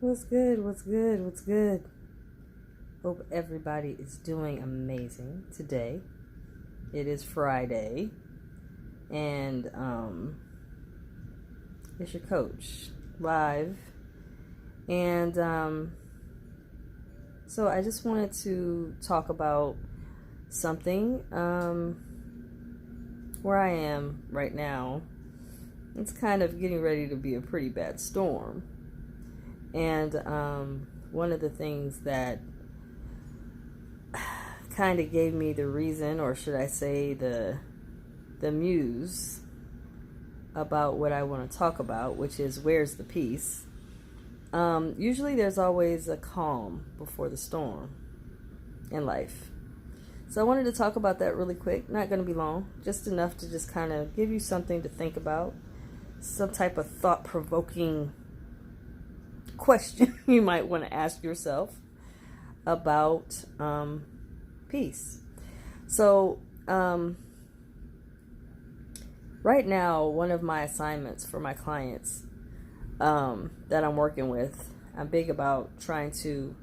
What's good? What's good? What's good? Hope everybody is doing amazing today. It is Friday, and it's your coach live. And so I just wanted to talk about something where I am right now. It's kind of getting ready to be a pretty bad storm. And one of the things that kind of gave me the reason, or should I say the muse about what I want to talk about, which is where's the peace. Usually there's always a calm before the storm in life. So I wanted to talk about that really quick. Not going to be long, just enough to just kind of give you something to think about, some type of thought-provoking question you might want to ask yourself about peace. So right now, one of my assignments for my clients that I'm working with, I'm big about trying to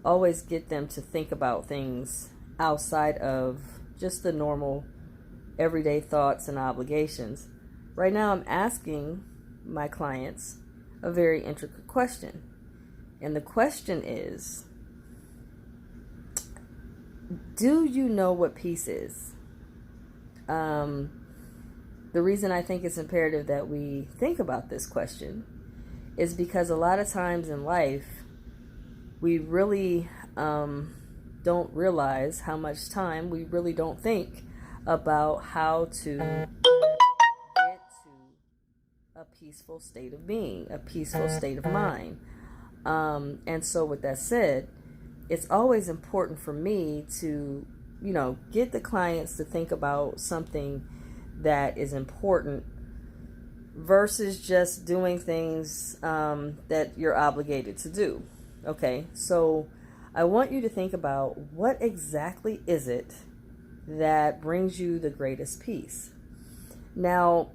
always get them to think about things outside of just the normal everyday thoughts and obligations. Right now, I'm asking my clients a very intricate question. And the question is, do you know what peace is? The reason I think it's imperative that we think about this question is because a lot of times in life, we really don't realize how much time we really don't think about how to get to a peaceful state of being, a peaceful state of mind. And so with that said, it's always important for me to, get the clients to think about something that is important versus just doing things that you're obligated to do. Okay, so I want you to think about what exactly is it that brings you the greatest peace. Now,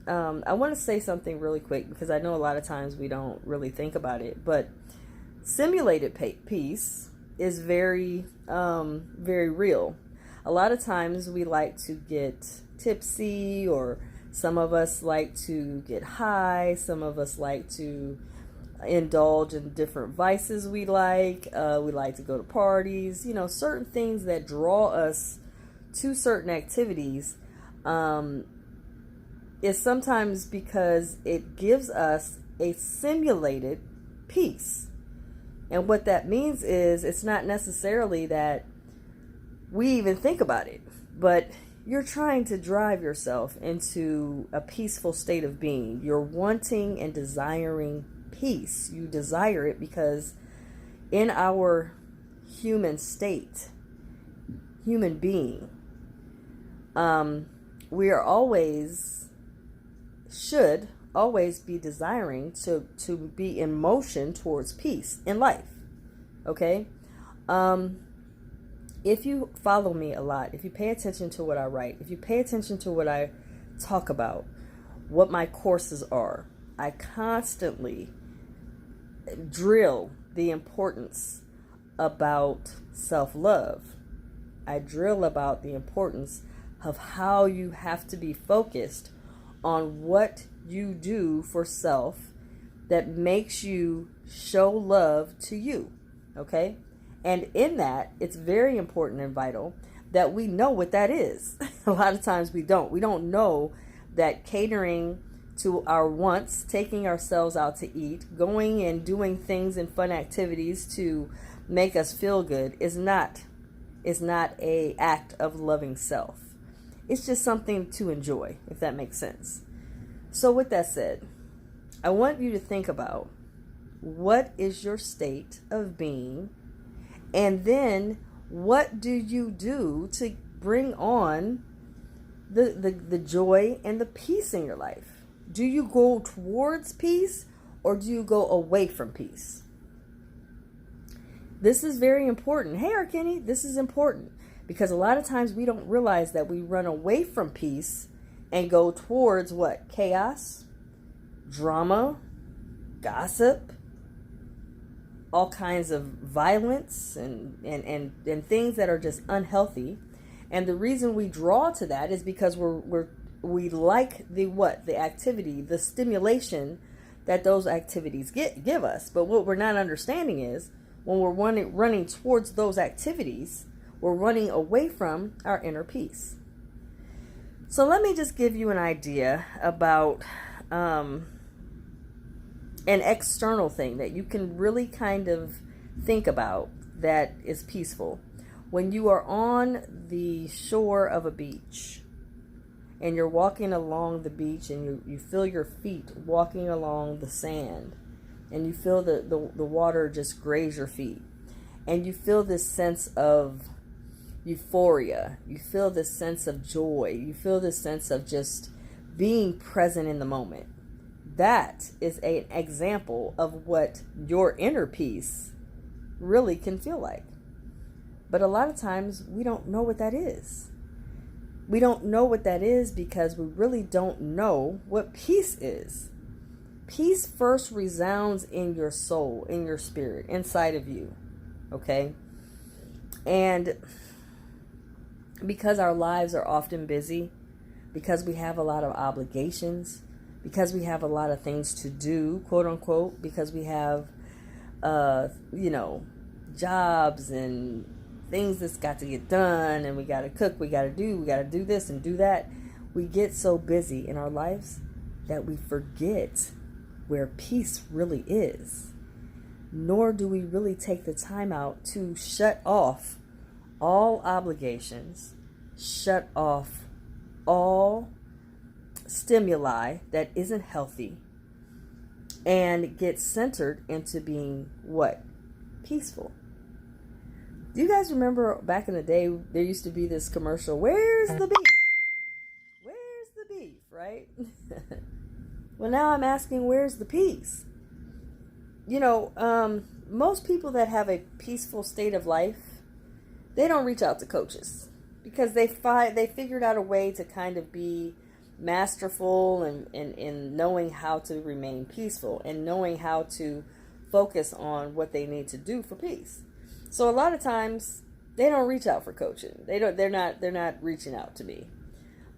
I want to say something really quick because I know a lot of times we don't really think about it, but simulated peace is very, very real. A lot of times we like to get tipsy, or some of us like to get high. Some of us like to indulge in different vices we like. We like to go to parties, certain things that draw us to certain activities. Is sometimes because it gives us a simulated peace. And what that means is it's not necessarily that we even think about it, but you're trying to drive yourself into a peaceful state of being. You're wanting and desiring peace. You desire it because in our human state, human being, we are should always be desiring to be in motion towards peace in life. Okay? If you follow me a lot, if you pay attention to what I write, if you pay attention to what I talk about, what my courses are, I constantly drill the importance about self-love. I drill about the importance of how you have to be focused on what you do for self that makes you show love to you. Okay? And in that, it's very important and vital that we know what that is. A lot of times we don't. We don't know that catering to our wants, taking ourselves out to eat, going and doing things and fun activities to make us feel good is not a act of loving self. It's just something to enjoy, if that makes sense. So with that said, I want you to think about what is your state of being, and then what do you do to bring on the joy and the peace in your life? Do you go towards peace or do you go away from peace? This is very important. Hey, Arkenny, this is important because a lot of times we don't realize that we run away from peace and go towards what? Chaos, drama, gossip, all kinds of violence and things that are just unhealthy. And the reason we draw to that is because we like the activity, the stimulation that those activities give us. But what we're not understanding is when we're running towards those activities, we're running away from our inner peace. So let me just give you an idea about an external thing that you can really kind of think about that is peaceful. When you are on the shore of a beach and you're walking along the beach and you feel your feet walking along the sand and you feel the water just graze your feet and you feel this sense of euphoria, you feel this sense of joy, you feel this sense of just being present in the moment. That is an example of what your inner peace really can feel like. But a lot of times we don't know what that is. We don't know what that is because we really don't know what peace is. Peace first resounds in your soul, in your spirit, inside of you. Okay? And because our lives are often busy, because we have a lot of obligations, because we have a lot of things to do, quote unquote, because we have, jobs and things that's got to get done, and we got to cook, we got to do this and do that. We get so busy in our lives that we forget where peace really is. Nor do we really take the time out to shut off all obligations, shut off all stimuli that isn't healthy, and get centered into being what? Peaceful. Do you guys remember back in the day, there used to be this commercial, where's the beef? Where's the beef, right? Well, now I'm asking, where's the peace? Most people that have a peaceful state of life, they don't reach out to coaches because they figured out a way to kind of be masterful and knowing how to remain peaceful and knowing how to focus on what they need to do for peace. So a lot of times they don't reach out for coaching. They're not reaching out to me.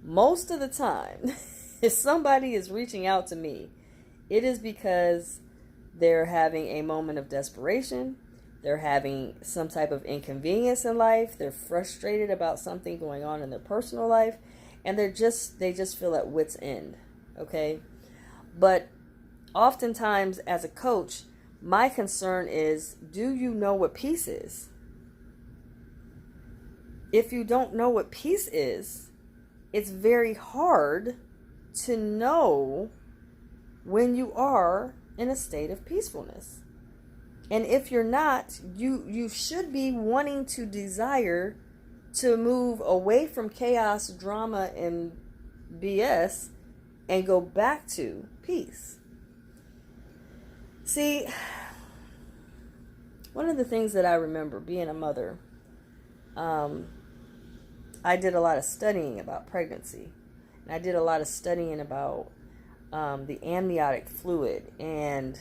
Most of the time, if somebody is reaching out to me, it is because they're having a moment of desperation. They're having some type of inconvenience in life. They're frustrated about something going on in their personal life, and they just feel at wit's end. Okay? But oftentimes as a coach, my concern is, do you know what peace is? If you don't know what peace is, it's very hard to know when you are in a state of peacefulness. And if you're not, you should be wanting to desire to move away from chaos, drama, and BS and go back to peace. See, one of the things that I remember being a mother, I did a lot of studying about pregnancy. And I did a lot of studying about the amniotic fluid. And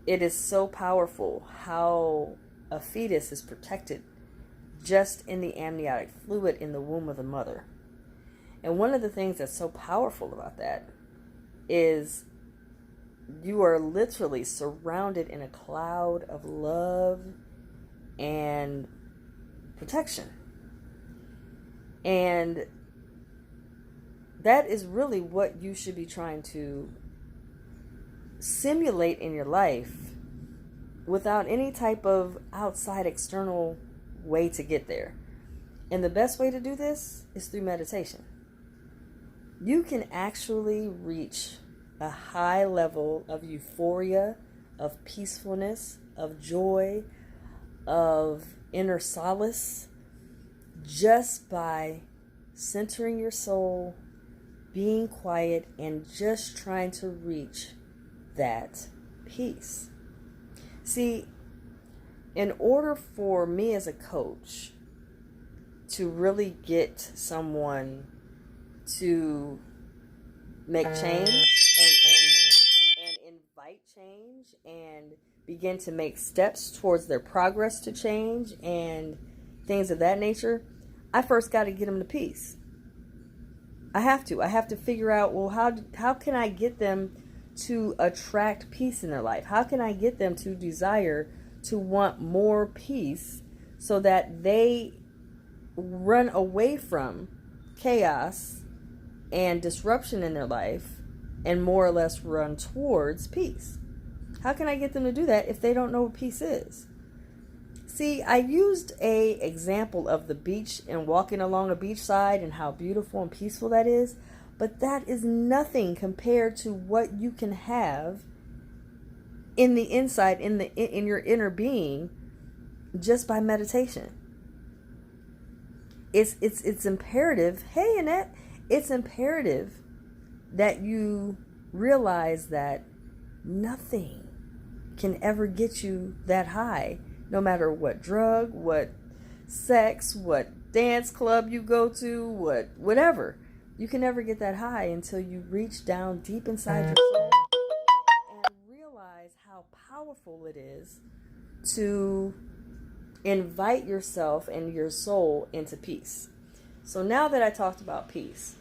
it is so powerful how a fetus is protected just in the amniotic fluid in the womb of the mother. And one of the things that's so powerful about that is you are literally surrounded in a cloud of love and protection. And that is really what you should be trying to simulate in your life without any type of outside external way to get there. And the best way to do this is through meditation. You can actually reach a high level of euphoria, of peacefulness, of joy, of inner solace, just by centering your soul, being quiet, and just trying to reach that peace. See, in order for me as a coach to really get someone to make change and invite change and begin to make steps towards their progress to change and things of that nature, I first got to get them to peace. I have to figure out, well, how can I get them to attract peace in their life? How can I get them to desire to want more peace so that they run away from chaos and disruption in their life and more or less run towards peace? How can I get them to do that if they don't know what peace is? See, I used a example of the beach and walking along a beachside and how beautiful and peaceful that is, but that is nothing compared to what you can have in the inside, in your inner being, just by meditation. It's imperative. Hey, Annette, it's imperative that you realize that nothing can ever get you that high, no matter what drug, what sex, what dance club you go to, whatever. You can never get that high until you reach down deep inside your soul and realize how powerful it is to invite yourself and your soul into peace. So now that I talked about peace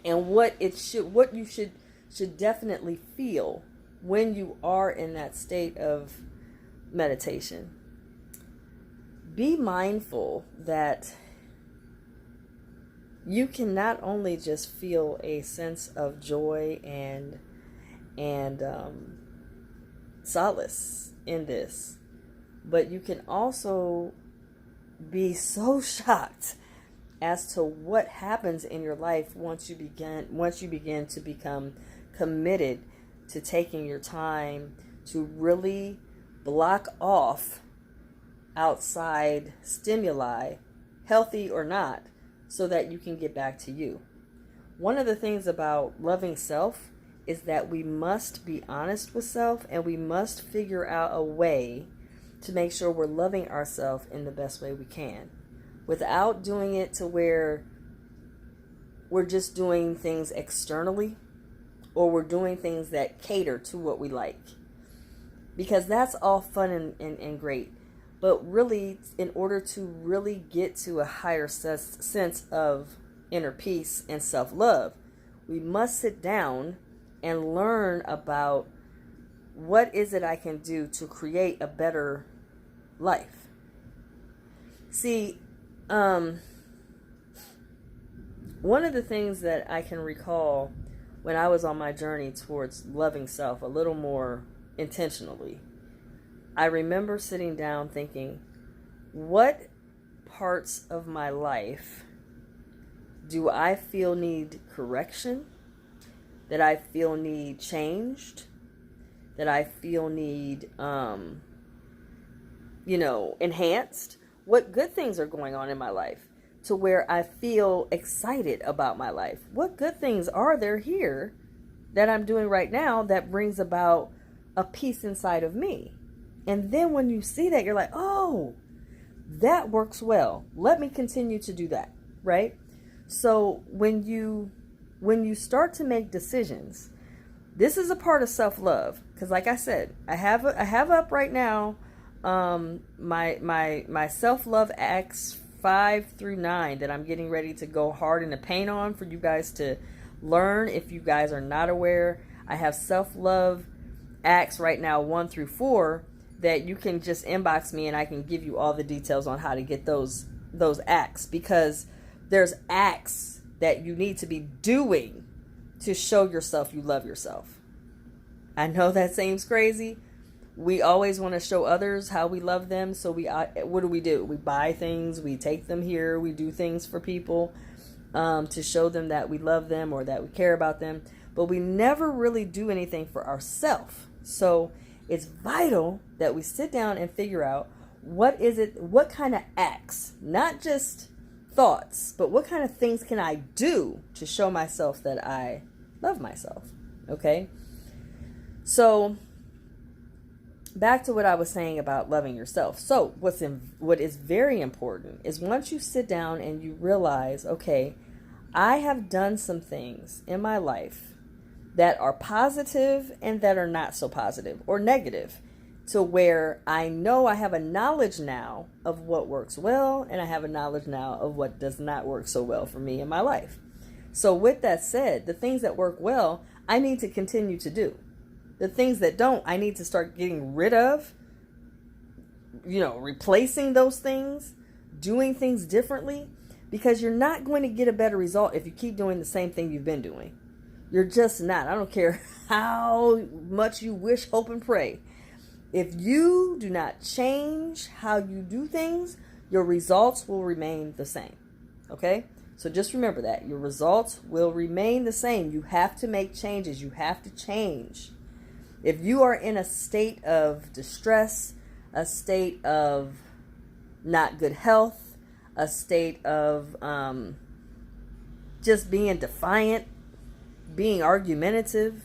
and what you should definitely feel when you are in that state of meditation, be mindful that you can not only just feel a sense of joy and solace in this, but you can also be so shocked as to what happens in your life once you begin to become committed to taking your time to really block off outside stimuli, healthy or not, so that you can get back to you. One of the things about loving self is that we must be honest with self, and we must figure out a way to make sure we're loving ourselves in the best way we can, without doing it to where we're just doing things externally, or we're doing things that cater to what we like. Because that's all fun and great. But really, in order to really get to a higher sense of inner peace and self-love, we must sit down and learn about what is it I can do to create a better life. See, one of the things that I can recall when I was on my journey towards loving self a little more intentionally, I remember sitting down thinking, what parts of my life do I feel need correction, that I feel need changed, that I feel need, enhanced? What good things are going on in my life to where I feel excited about my life? What good things are there here that I'm doing right now that brings about a peace inside of me? And then when you see that, you're like, oh, that works well. Let me continue to do that, right? So when you start to make decisions, this is a part of self-love. Because like I said, I have up right now my self-love acts 5 through 9 that I'm getting ready to go hard in the paint on for you guys to learn. If you guys are not aware, I have self-love acts right now 1 through 4 that you can just inbox me and I can give you all the details on how to get those acts, because there's acts that you need to be doing to show yourself you love yourself. I know that seems crazy. We always want to show others how we love them. So what do? We buy things, we take them here, we do things for people to show them that we love them or that we care about them. But we never really do anything for ourselves. So it's vital that we sit down and figure out what kind of acts, not just thoughts, but what kind of things can I do to show myself that I love myself. Okay? So back to what I was saying about loving yourself. So what is very important is once you sit down and you realize, okay, I have done some things in my life that are positive and that are not so positive or negative, to where I know I have a knowledge now of what works well, and I have a knowledge now of what does not work so well for me in my life. So with that said, the things that work well, I need to continue to do. The things that don't, I need to start getting rid of, replacing those things, doing things differently, because you're not going to get a better result if you keep doing the same thing you've been doing. You're just not. I don't care how much you wish, hope, and pray. If you do not change how you do things, your results will remain the same. Okay? So just remember that. Your results will remain the same. You have to make changes. You have to change. If you are in a state of distress, a state of not good health, a state of just being defiant, being argumentative,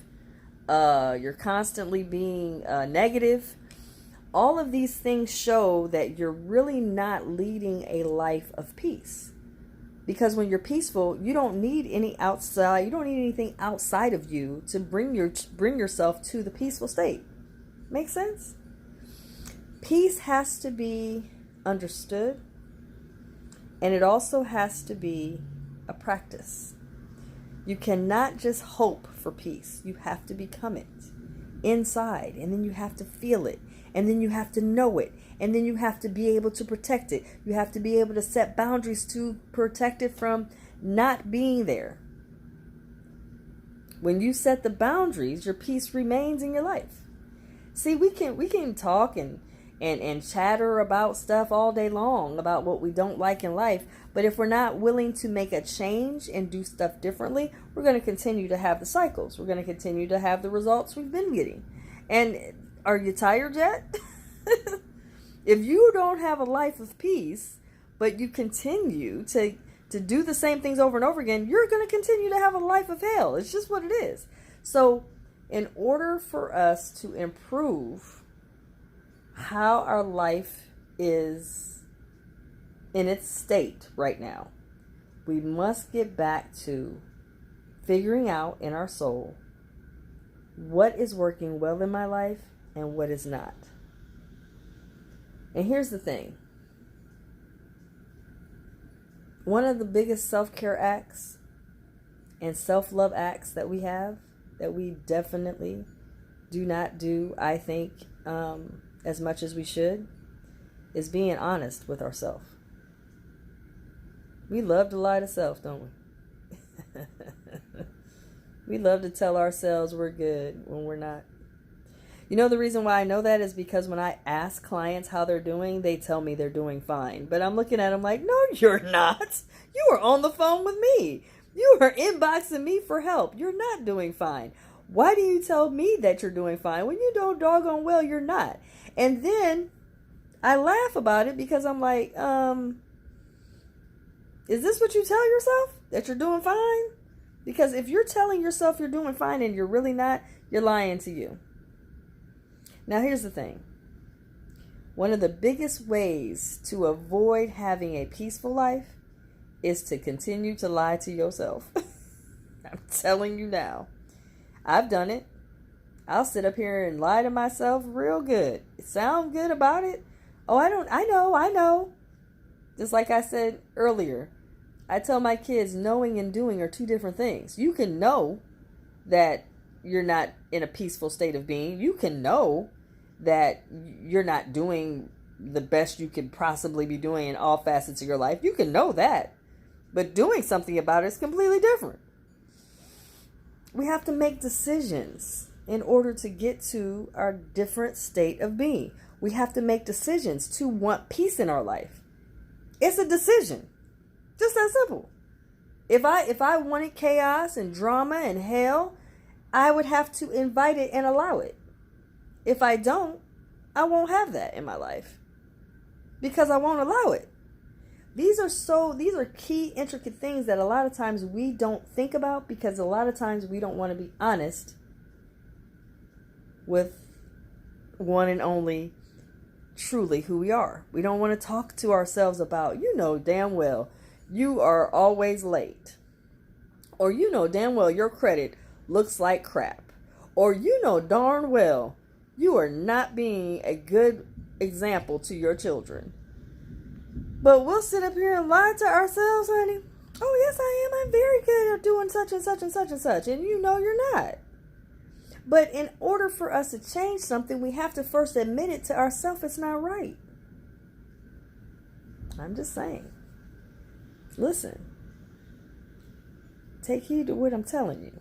you're constantly being negative, all of these things show that you're really not leading a life of peace. Because when you're peaceful, you don't need anything outside of you to bring yourself to the peaceful state. Make sense? Peace has to be understood, and it also has to be a practice. You cannot just hope for peace. You have to become it inside, and then you have to feel it, and then you have to know it, and then you have to be able to protect it. You have to be able to set boundaries to protect it from not being there. When you set the boundaries, your peace remains in your life. See, we can talk and chatter about stuff all day long about what we don't like in life, but if we're not willing to make a change and do stuff differently, we're going to continue to have the cycles. We're going to continue to have the results we've been getting. And are you tired yet? If you don't have a life of peace, but you continue to do the same things over and over again, you're going to continue to have a life of hell. It's just what it is. So in order for us to improve how our life is in its state right now, we must get back to figuring out in our soul what is working well in my life and what is not. And here's the thing. One of the biggest self-care acts and self-love acts that we have, that we definitely do not do, I think, as much as we should, is being honest with ourselves. We love to lie to self, don't we? We love to tell ourselves we're good when we're not. You know, the reason why I know that is because when I ask clients how they're doing, they tell me they're doing fine. But I'm looking at them like, no, you're not. You are on the phone with me. You are inboxing me for help. You're not doing fine. Why do you tell me that you're doing fine when you know doggone well you're not? And then I laugh about it because I'm like, is this what you tell yourself? That you're doing fine? Because if you're telling yourself you're doing fine and you're really not, you're lying to you. Now, here's the thing. One of the biggest ways to avoid having a peaceful life is to continue to lie to yourself. I'm telling you now. I've done it. I'll sit up here and lie to myself real good. Sound good about it? Oh, I know. Just like I said earlier, I tell my kids knowing and doing are two different things. You can know that you're not in a peaceful state of being. You can know that you're not doing the best you could possibly be doing in all facets of your life. You can know that. But doing something about it is completely different. We have to make decisions in order to get to our different state of being. We have to make decisions to want peace in our life. It's a decision. Just that simple. If I wanted chaos and drama and hell, I would have to invite it and allow it. If I don't, I won't have that in my life because I won't allow it. These are key, intricate things that a lot of times we don't think about because a lot of times we don't want to be honest with one and only truly who we are. We don't want to talk to ourselves about, you know damn well you are always late. Or you know damn well your credit looks like crap. Or you know darn well you are not being a good example to your children. But we'll sit up here and lie to ourselves, honey. Oh, yes, I am. I'm very good at doing such and such and such and such. And you know you're not. But in order for us to change something, we have to first admit it to ourselves it's not right. I'm just saying. Listen. Take heed to what I'm telling you.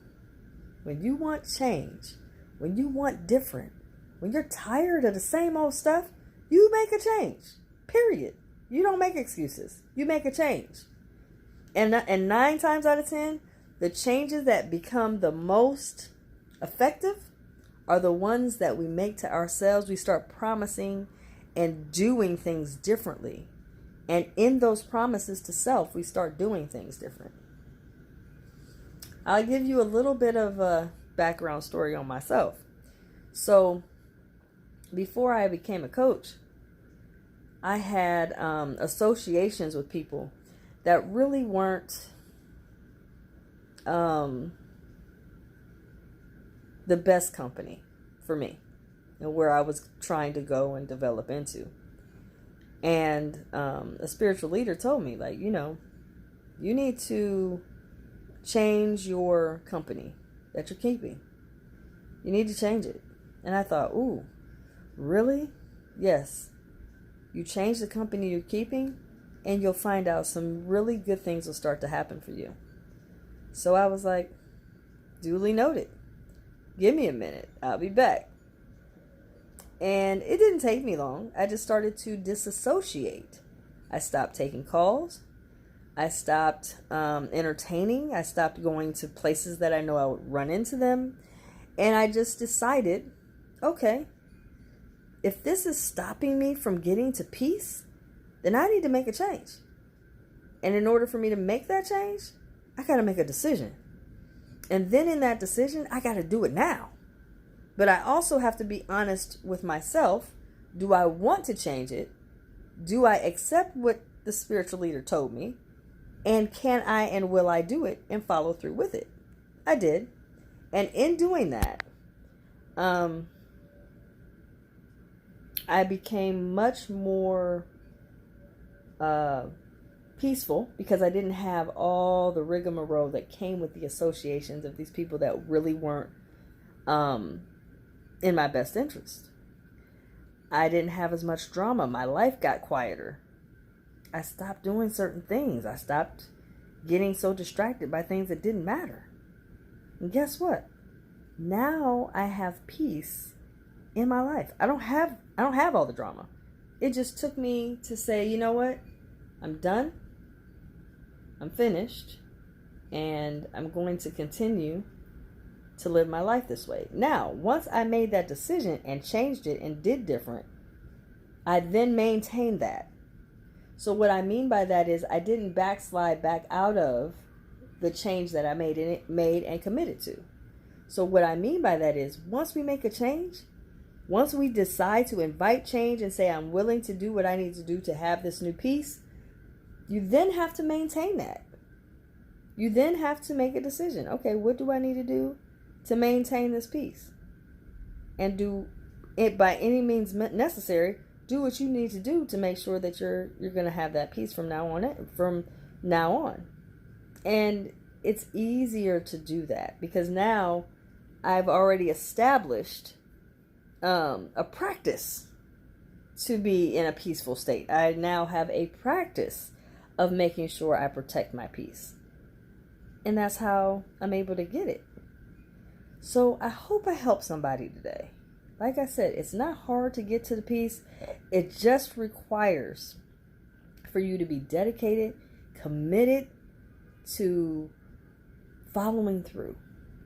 When you want change, when you want different, when you're tired of the same old stuff, you make a change. Period. You don't make excuses. You make a change. And 9 times out of 10, the changes that become the most effective are the ones that we make to ourselves. We start promising and doing things differently. And in those promises to self, we start doing things different. I'll give you a little bit of a background story on myself. So, before I became a coach, I had associations with people that really weren't the best company for me and where I was trying to go and develop into. And a spiritual leader told me, like, you know, you need to change your company that you're keeping. You need to change it. And I thought, ooh, really? Yes. You change the company you're keeping, and you'll find out some really good things will start to happen for you. So I was like, duly noted. Give me a minute. I'll be back. And it didn't take me long. I just started to disassociate. I stopped taking calls. I stopped entertaining. I stopped going to places that I know I would run into them. And I just decided, okay, if this is stopping me from getting to peace, then I need to make a change. And in order for me to make that change, I got to make a decision. And then in that decision, I got to do it now. But I also have to be honest with myself. Do I want to change it? Do I accept what the spiritual leader told me? And can I and will I do it and follow through with it? I did. And in doing that, I became much more peaceful because I didn't have all the rigmarole that came with the associations of these people that really weren't in my best interest. I didn't have as much drama. My life got quieter. I stopped doing certain things. I stopped getting so distracted by things that didn't matter. And guess what? Now I have peace in my life. I don't have all the drama. It just took me to say, you know what? I'm done. I'm finished. And I'm going to continue to live my life this way. Now, once I made that decision and changed it and did different, I then maintained that. So what I mean by that is I didn't backslide back out of the change that I made and committed to. So what I mean by that is once we make a change, once we decide to invite change and say I'm willing to do what I need to do to have this new peace, you then have to maintain that. You then have to make a decision. Okay, what do I need to do to maintain this peace? And do it by any means necessary. Do what you need to do to make sure that you're going to have that peace from now on. And it's easier to do that because now I've already established a practice to be in a peaceful state. I now have a practice of making sure I protect my peace. And that's how I'm able to get it. So I hope I help somebody today. Like I said, it's not hard to get to the peace. It just requires for you to be dedicated, committed to following through,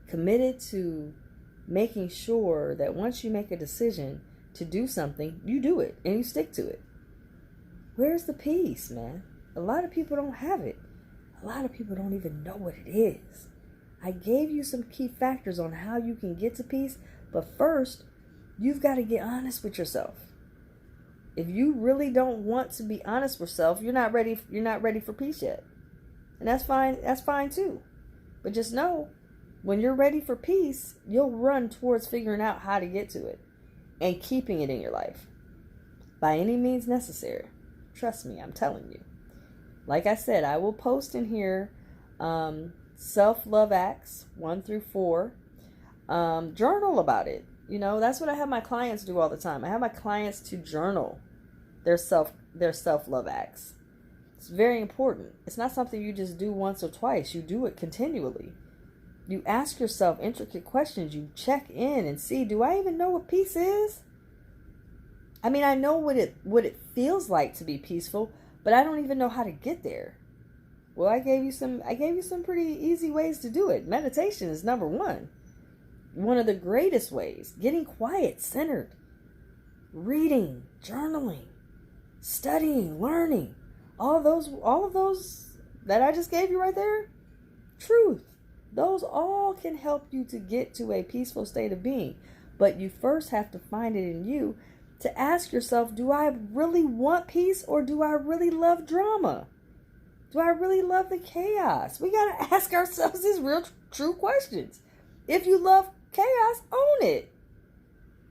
committed to making sure that once you make a decision to do something, you do it and you stick to it. Where's the peace, man? A lot of people don't have it. A lot of people don't even know what it is. I gave you some key factors on how you can get to peace, but first, you've got to get honest with yourself. If you really don't want to be honest with yourself, you're not ready for peace yet. And that's fine too. But just know When you're ready for peace, you'll run towards figuring out how to get to it and keeping it in your life by any means necessary. Trust me, I'm telling you. Like I said, I will post in here self-love acts 1 through 4. Journal about it. You know, that's what I have my clients do all the time. I have my clients to journal their self-love acts. It's very important. It's not something you just do once or twice. You do it continually. You ask yourself intricate questions. You check in and see, do I even know what peace is? I mean, I know what it feels like to be peaceful, but I don't even know how to get there. Well, I gave you some pretty easy ways to do it. Meditation is number one. One of the greatest ways. Getting quiet, centered. Reading, journaling, studying, learning. All of those that I just gave you right there. Truth. Those all can help you to get to a peaceful state of being. But you first have to find it in you to ask yourself, do I really want peace or do I really love drama? Do I really love the chaos? We got to ask ourselves these real true questions. If you love chaos, own it.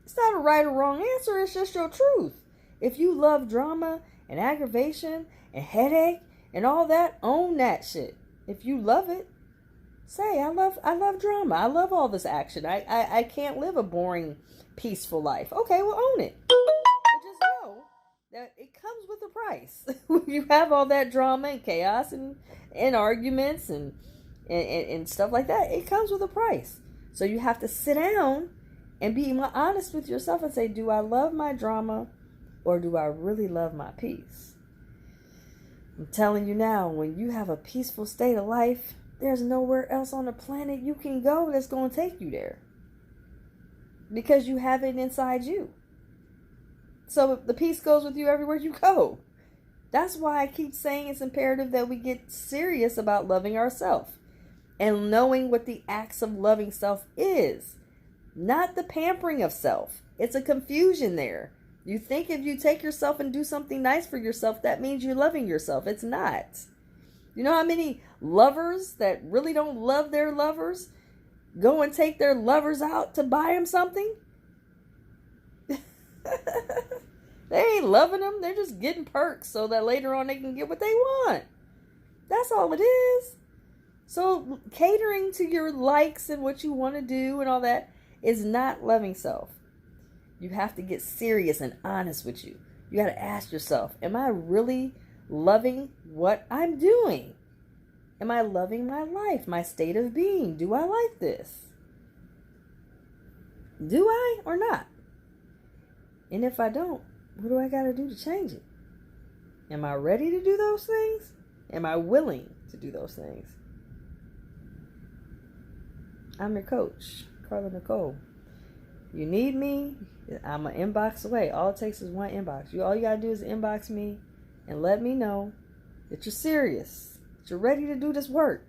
It's not a right or wrong answer. It's just your truth. If you love drama and aggravation and headache and all that, own that shit. If you love it, say, I love drama. I love all this action. I can't live a boring, peaceful life. Okay, well, own it. But just know that it comes with a price. When you have all that drama and chaos and arguments and stuff like that, it comes with a price. So you have to sit down and be honest with yourself and say, do I love my drama or do I really love my peace? I'm telling you now, when you have a peaceful state of life, there's nowhere else on the planet you can go that's going to take you there. Because you have it inside you. So the peace goes with you everywhere you go. That's why I keep saying it's imperative that we get serious about loving ourselves and knowing what the acts of loving self is. Not the pampering of self. It's a confusion there. You think if you take yourself and do something nice for yourself, that means you're loving yourself. It's not. You know how many lovers that really don't love their lovers go and take their lovers out to buy them something? They ain't loving them. They're just getting perks so that later on they can get what they want. That's all it is. So catering to your likes and what you want to do and all that is not loving self. You have to get serious and honest with you. You got to ask yourself, am I really loving what I'm doing? Am I loving my life, my state of being? Do I like this? Do I or not? And if I don't, what do I got to do to change it? Am I ready to do those things? Am I willing to do those things? I'm your coach, Carla Nicole. You need me, I'm an inbox away. All it takes is one inbox. All you got to do is inbox me and let me know that you're serious, that you're ready to do this work.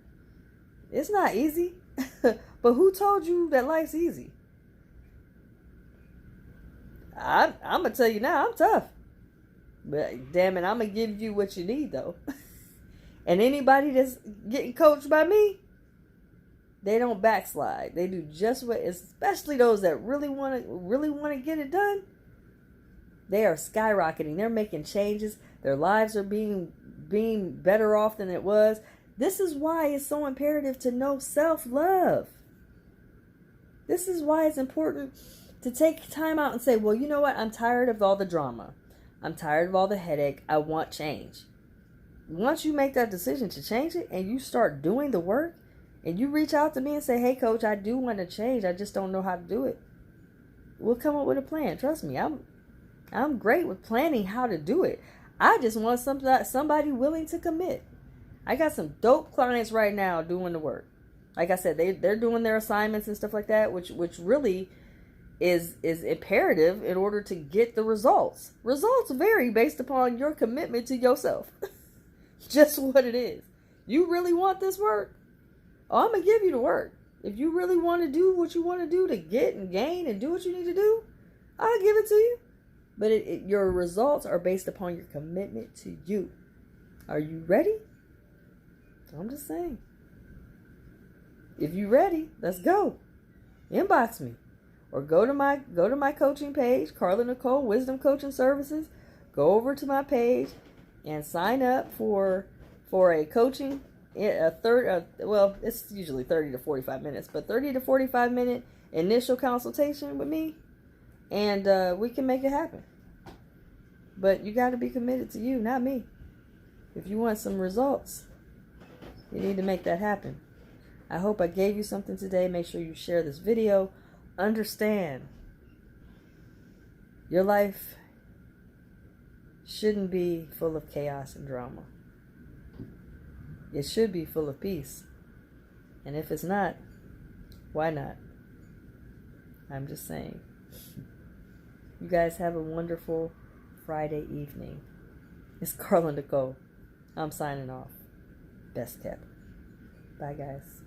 It's not easy, but who told you that life's easy? I'm going to tell you now, I'm tough. But damn it, I'm going to give you what you need, though. And anybody that's getting coached by me, they don't backslide. They do just what, especially those that really want to get it done. They are skyrocketing. They're making changes. Their lives are being better off than it was. This is why it's so imperative to know self-love. This is why it's important to take time out and say, well, you know what? I'm tired of all the drama. I'm tired of all the headache. I want change. Once you make that decision to change it and you start doing the work and you reach out to me and say, hey, coach, I do want to change. I just don't know how to do it. We'll come up with a plan. Trust me, I'm great with planning how to do it. I just want somebody willing to commit. I got some dope clients right now doing the work. Like I said, they're doing their assignments and stuff like that, which really is imperative in order to get the results. Results vary based upon your commitment to yourself. Just what it is. You really want this work? Oh, I'm going to give you the work. If you really want to do what you want to do to get and gain and do what you need to do, I'll give it to you. But your results are based upon your commitment to you. Are you ready? I'm just saying. if you ready, let's go. Inbox me. Or go to my coaching page, Carla Nicole Wisdom Coaching Services. Go over to my page and sign up for a coaching, well, it's usually 30 to 45 minutes, but 30 to 45 minute initial consultation with me, and we can make it happen. But you got to be committed to you, not me. If you want some results, you need to make that happen. I hope I gave you something today. Make sure you share this video. Understand, your life shouldn't be full of chaos and drama. It should be full of peace. And if it's not, why not? I'm just saying. You guys have a wonderful Friday evening. It's Carla Nicole. I'm signing off. Best kept. Bye, guys.